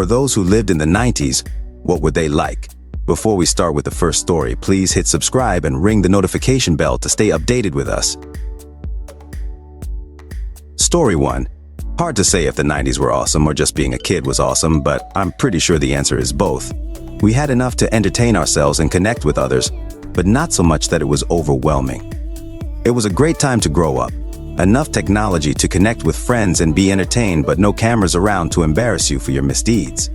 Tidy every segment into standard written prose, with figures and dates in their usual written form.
For those who lived in the 90s, what were they like? Before we start with the first story, please hit subscribe and ring the notification bell to stay updated with us. Story 1. Hard to say if the 90s were awesome or just being a kid was awesome, but I'm pretty sure the answer is both. We had enough to entertain ourselves and connect with others, but not so much that it was overwhelming. It was a great time to grow up. Enough technology to connect with friends and be entertained, but no cameras around to embarrass you for your misdeeds.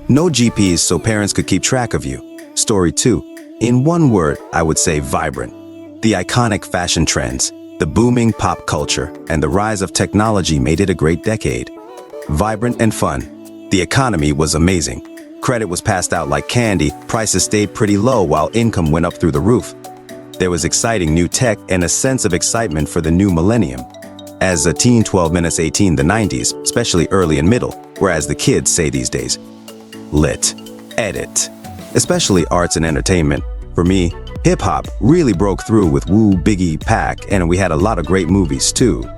No GPS so parents could keep track of you. Story 2. In one word, I would say vibrant. The iconic fashion trends, the booming pop culture, and the rise of technology made it a great decade. Vibrant and fun. The economy was amazing. Credit was passed out like candy, prices stayed pretty low while income went up through the roof. There was exciting new tech and a sense of excitement for the new millennium. As a teen, 12 minutes 18, the 90s, especially early and middle, whereas the kids say these days. Lit. Edit. Especially arts and entertainment. For me, hip-hop really broke through with Wu, Biggie, Pac, and we had a lot of great movies too.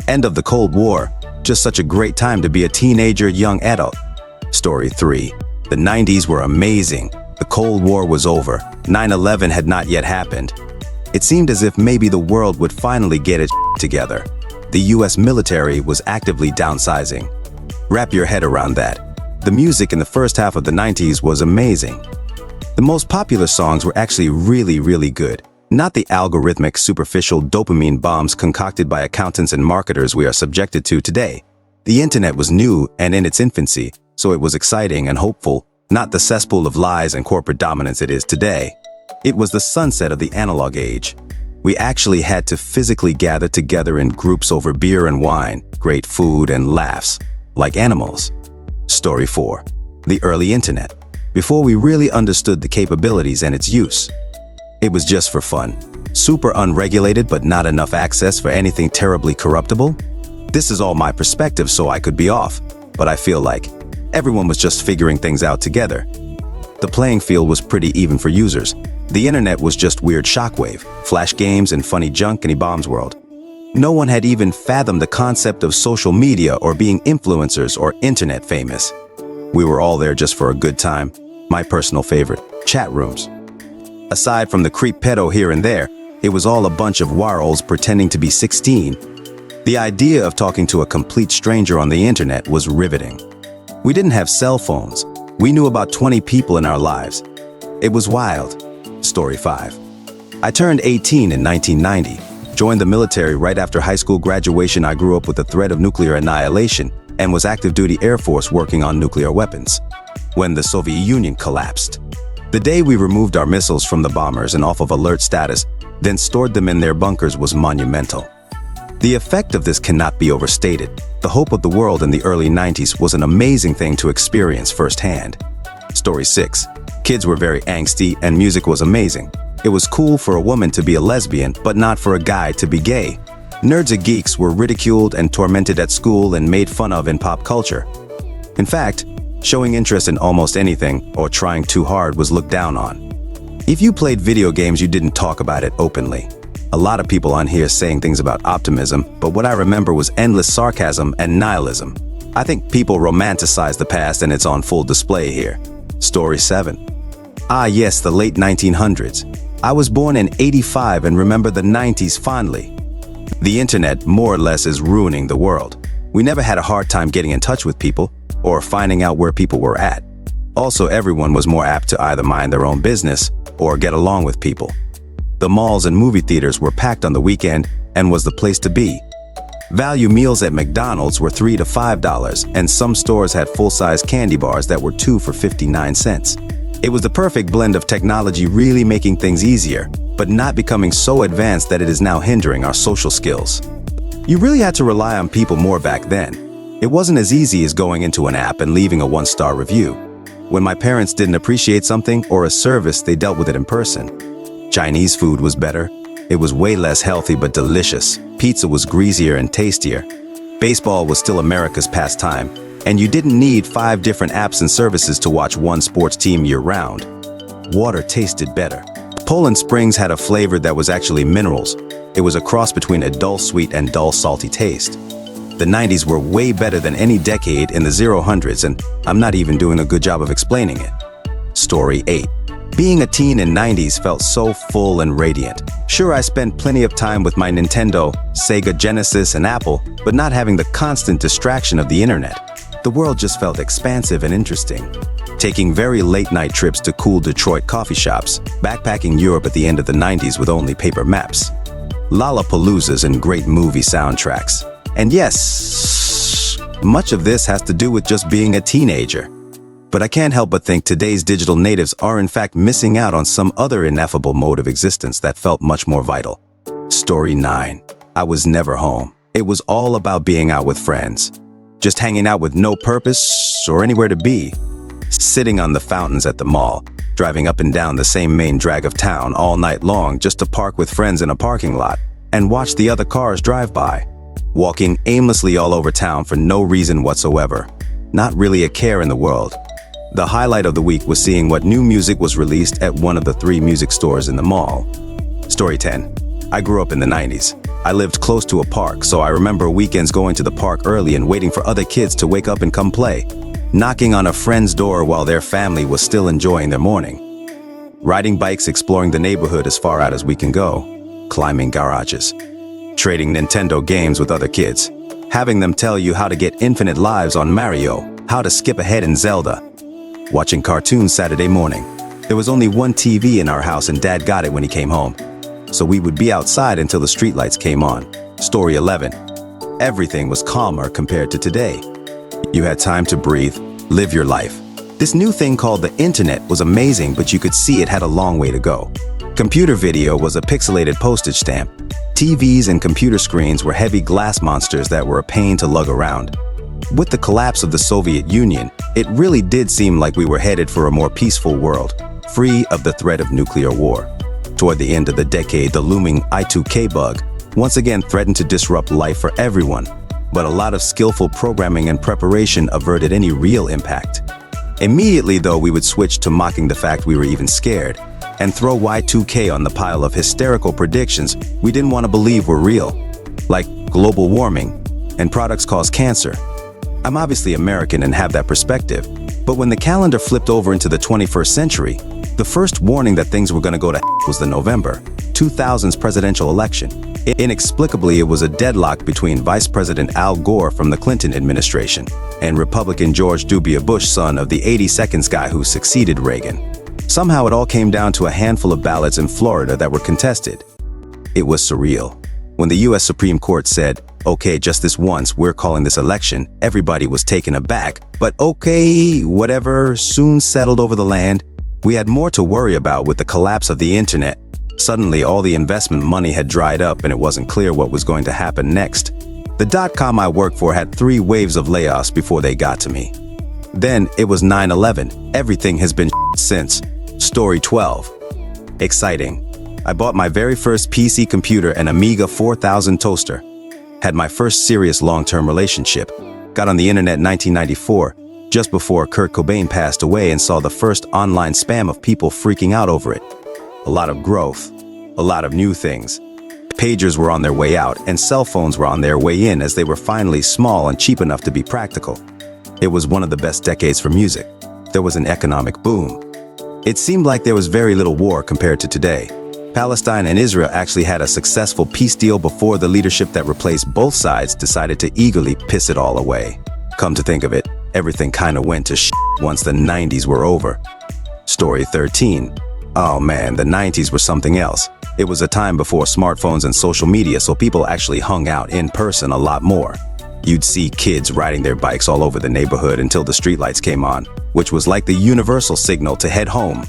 End of the Cold War. Just such a great time to be a teenager, young adult. Story 3. The 90s were amazing. The Cold War was over. 9/11 had not yet happened. It seemed as if maybe the world would finally get its together. The US military was actively downsizing. Wrap your head around that. The music in the first half of the 90s was amazing. The most popular songs were actually really good. Not the algorithmic, superficial dopamine bombs concocted by accountants and marketers we are subjected to today. The internet was new and in its infancy, so it was exciting and hopeful, not the cesspool of lies and corporate dominance it is today. It was the sunset of the analog age. We actually had to physically gather together in groups over beer and wine, great food and laughs, like animals. Story 4. The early internet. Before we really understood the capabilities and its use. It was just for fun. Super unregulated but not enough access for anything terribly corruptible. This is all my perspective, so I could be off, but I feel like everyone was just figuring things out together. The playing field was pretty even for users. The internet was just weird shockwave, flash games and funny junk in a bomb's world. No one had even fathomed the concept of social media or being influencers or internet famous. We were all there just for a good time. My personal favorite, chat rooms. Aside from the creep pedo here and there, it was all a bunch of warhols pretending to be 16. The idea of talking to a complete stranger on the internet was riveting. We didn't have cell phones. We knew about 20 people in our lives. It was wild. Story 5. I turned 18 in 1990, joined the military right after high school graduation. I grew up with the threat of nuclear annihilation and was active duty Air Force working on nuclear weapons. When the Soviet Union collapsed. The day we removed our missiles from the bombers and off of alert status, then stored them in their bunkers was monumental. The effect of this cannot be overstated. The hope of the world in the early 90s was an amazing thing to experience firsthand. Story 6. Kids were very angsty and music was amazing. It was cool for a woman to be a lesbian, but not for a guy to be gay. Nerds and geeks were ridiculed and tormented at school and made fun of in pop culture. In fact, showing interest in almost anything or trying too hard was looked down on. If you played video games, you didn't talk about it openly. A lot of people on here saying things about optimism, but what I remember was endless sarcasm and nihilism. I think people romanticize the past and it's on full display here. Story 7. Ah yes, the late 1900s. I was born in '85 and remember the 90s fondly. The internet more or less is ruining the world. We never had a hard time getting in touch with people or finding out where people were at. Also, everyone was more apt to either mind their own business or get along with people. The malls and movie theaters were packed on the weekend and was the place to be. Value meals at McDonald's were $3 to $5, and some stores had full-size candy bars that were 2 for 59 cents. It was the perfect blend of technology really making things easier, but not becoming so advanced that it is now hindering our social skills. You really had to rely on people more back then. It wasn't as easy as going into an app and leaving a 1-star review. When my parents didn't appreciate something or a service, they dealt with it in person. Chinese food was better. It was way less healthy but delicious. Pizza was greasier and tastier. Baseball was still America's pastime, and you didn't need 5 different apps and services to watch one sports team year-round. Water tasted better. Poland Springs had a flavor that was actually minerals. It was a cross between a dull sweet and dull salty taste. The 90s were way better than any decade in the 00s, and I'm not even doing a good job of explaining it. Story 8. Being a teen in 90s felt so full and radiant. Sure, I spent plenty of time with my Nintendo, Sega Genesis, and Apple, but not having the constant distraction of the internet. The world just felt expansive and interesting. Taking very late-night trips to cool Detroit coffee shops, backpacking Europe at the end of the 90s with only paper maps, Lollapaloozas and great movie soundtracks. And yes, much of this has to do with just being a teenager. But I can't help but think today's digital natives are in fact missing out on some other ineffable mode of existence that felt much more vital. Story 9. I was never home. It was all about being out with friends. Just hanging out with no purpose or anywhere to be. Sitting on the fountains at the mall, driving up and down the same main drag of town all night long just to park with friends in a parking lot and watch the other cars drive by. Walking aimlessly all over town for no reason whatsoever. Not really a care in the world. The highlight of the week was seeing what new music was released at one of the 3 music stores in the mall. Story 10. I grew up in the 90s. I lived close to a park, so I remember weekends going to the park early and waiting for other kids to wake up and come play. Knocking on a friend's door while their family was still enjoying their morning. Riding bikes, exploring the neighborhood as far out as we can go. Climbing garages. Trading Nintendo games with other kids. Having them tell you how to get infinite lives on Mario, how to skip ahead in Zelda. Watching cartoons Saturday morning. There was only one TV in our house and Dad got it when he came home. So we would be outside until the streetlights came on. Story 11. Everything was calmer compared to today. You had time to breathe, live your life. This new thing called the internet was amazing, but you could see it had a long way to go. Computer video was a pixelated postage stamp. TVs and computer screens were heavy glass monsters that were a pain to lug around. With the collapse of the Soviet Union, it really did seem like we were headed for a more peaceful world, free of the threat of nuclear war. Toward the end of the decade, the looming Y2K bug once again threatened to disrupt life for everyone, but a lot of skillful programming and preparation averted any real impact. Immediately, though, we would switch to mocking the fact we were even scared, and throw Y2K on the pile of hysterical predictions we didn't want to believe were real, like global warming and products cause cancer. I'm obviously American and have that perspective, but when the calendar flipped over into the 21st century, the first warning that things were going to go to was the November 2000's presidential election. Inexplicably, it was a deadlock between Vice President Al Gore from the Clinton administration and Republican George W. Bush, son of the 80-seconds guy who succeeded Reagan. Somehow it all came down to a handful of ballots in Florida that were contested. It was surreal. When the U.S. Supreme Court said, okay, just this once, we're calling this election, everybody was taken aback, but okay, whatever, soon settled over the land. We had more to worry about with the collapse of the internet. Suddenly, all the investment money had dried up and it wasn't clear what was going to happen next. The dot-com I worked for had 3 waves of layoffs before they got to me. Then it was 9/11. Everything has been since. Story 12. Exciting. I bought my very first PC computer, an Amiga 4000 toaster. Had my first serious long-term relationship. Got on the internet in 1994, just before Kurt Cobain passed away, and saw the first online spam of people freaking out over it. A lot of growth, a lot of new things. Pagers were on their way out, and cell phones were on their way in as they were finally small and cheap enough to be practical. It was one of the best decades for music. There was an economic boom. It seemed like there was very little war compared to today. Palestine and Israel actually had a successful peace deal before the leadership that replaced both sides decided to eagerly piss it all away. Come to think of it, everything kinda went to shit once the 90s were over. Story 13. Oh man, the 90s were something else. It was a time before smartphones and social media, so people actually hung out in person a lot more. You'd see kids riding their bikes all over the neighborhood until the streetlights came on, which was like the universal signal to head home.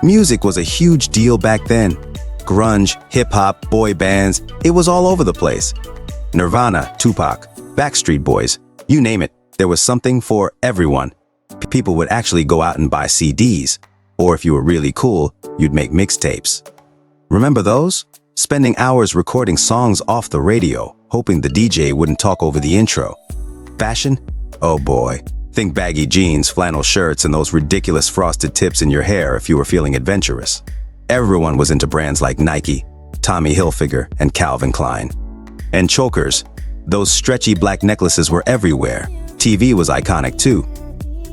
Music was a huge deal back then. Grunge, hip-hop, boy bands, it was all over the place. Nirvana, Tupac, Backstreet Boys, you name it, there was something for everyone. People would actually go out and buy CDs, or if you were really cool, you'd make mixtapes. Remember those? Spending hours recording songs off the radio, hoping the DJ wouldn't talk over the intro. Fashion? Oh boy. Think baggy jeans, flannel shirts, and those ridiculous frosted tips in your hair if you were feeling adventurous. Everyone was into brands like Nike, Tommy Hilfiger, and Calvin Klein. And chokers. Those stretchy black necklaces were everywhere. TV was iconic too.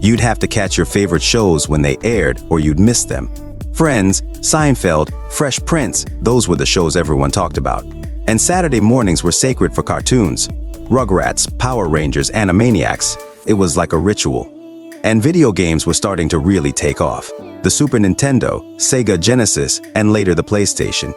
You'd have to catch your favorite shows when they aired or you'd miss them. Friends, Seinfeld, Fresh Prince, those were the shows everyone talked about. And Saturday mornings were sacred for cartoons. Rugrats, Power Rangers, Animaniacs. It was like a ritual. And video games were starting to really take off. The Super Nintendo, Sega Genesis, and later the PlayStation.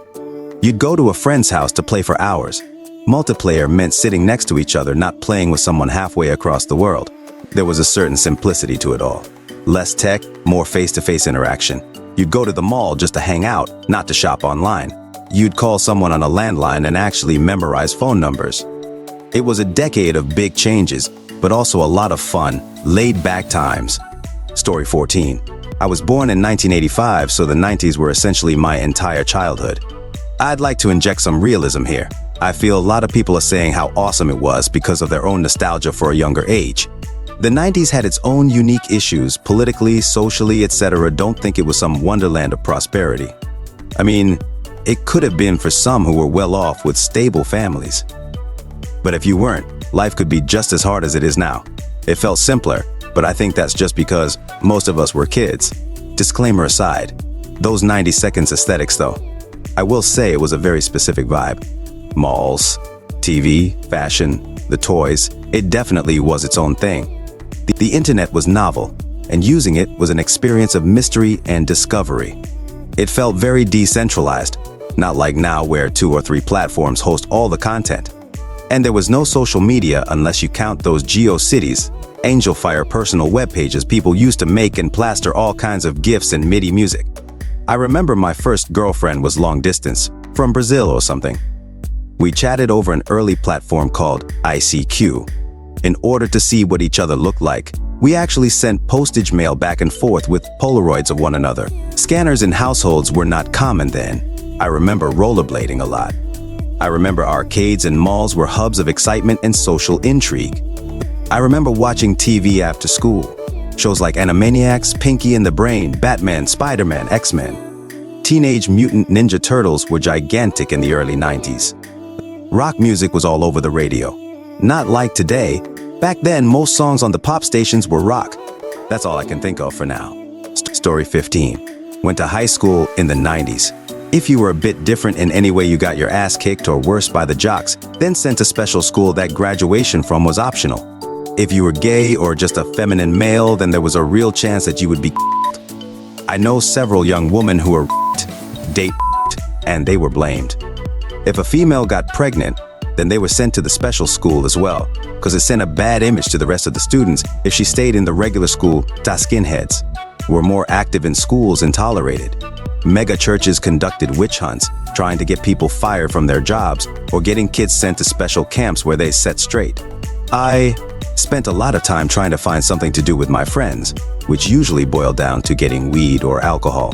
You'd go to a friend's house to play for hours. Multiplayer meant sitting next to each other, not playing with someone halfway across the world. There was a certain simplicity to it all. Less tech, more face-to-face interaction. You'd go to the mall just to hang out, not to shop online. You'd call someone on a landline and actually memorize phone numbers. It was a decade of big changes, but also a lot of fun, laid-back times. Story 14. I was born in 1985, so the 90s were essentially my entire childhood. I'd like to inject some realism here. I feel a lot of people are saying how awesome it was because of their own nostalgia for a younger age. The 90s had its own unique issues, politically, socially, etc. Don't think it was some wonderland of prosperity. I mean, it could have been for some who were well off with stable families. But if you weren't, life could be just as hard as it is now. It felt simpler, but I think that's just because most of us were kids. Disclaimer aside, those 90 seconds aesthetics though, I will say it was a very specific vibe. Malls, TV, fashion, the toys, it definitely was its own thing. The internet was novel, and using it was an experience of mystery and discovery. It felt very decentralized, not like now where 2 or 3 platforms host all the content. And there was no social media unless you count those GeoCities, Angelfire personal web pages people used to make and plaster all kinds of GIFs and MIDI music. I remember my first girlfriend was long distance, from Brazil or something. We chatted over an early platform called ICQ. In order to see what each other looked like, we actually sent postage mail back and forth with Polaroids of one another. Scanners in households were not common then. I remember rollerblading a lot. I remember arcades and malls were hubs of excitement and social intrigue. I remember watching TV after school. Shows like Animaniacs, Pinky and the Brain, Batman, Spider-Man, X-Men. Teenage Mutant Ninja Turtles were gigantic in the early 90s. Rock music was all over the radio. Not like today. Back then, most songs on the pop stations were rock. That's all I can think of for now. Story 15. Went to high school in the 90s. If you were a bit different in any way, you got your ass kicked or worse by the jocks, then sent to special school that graduation from was optional. If you were gay or just a feminine male, then there was a real chance that you would be I know several young women who were date and they were blamed. If a female got pregnant, then they were sent to the special school as well, because it sent a bad image to the rest of the students. If she stayed in the regular school, skinheads were more active in schools and tolerated. Mega churches conducted witch hunts, trying to get people fired from their jobs or getting kids sent to special camps where they set straight. I spent a lot of time trying to find something to do with my friends, which usually boiled down to getting weed or alcohol.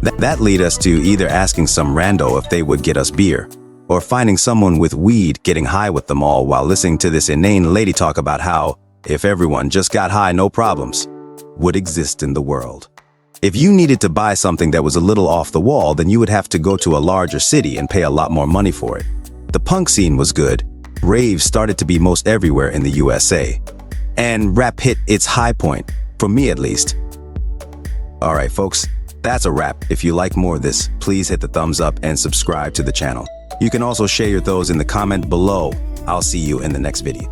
That led us to either asking some rando if they would get us beer, or finding someone with weed getting high with them all while listening to this inane lady talk about how, if everyone just got high, no problems would exist in the world. If you needed to buy something that was a little off the wall, then you would have to go to a larger city and pay a lot more money for it. The punk scene was good. Raves started to be most everywhere in the USA. And rap hit its high point, for me at least. Alright folks, that's a wrap. If you like more of this, please hit the thumbs up and subscribe to the channel. You can also share your thoughts in the comment below. I'll see you in the next video.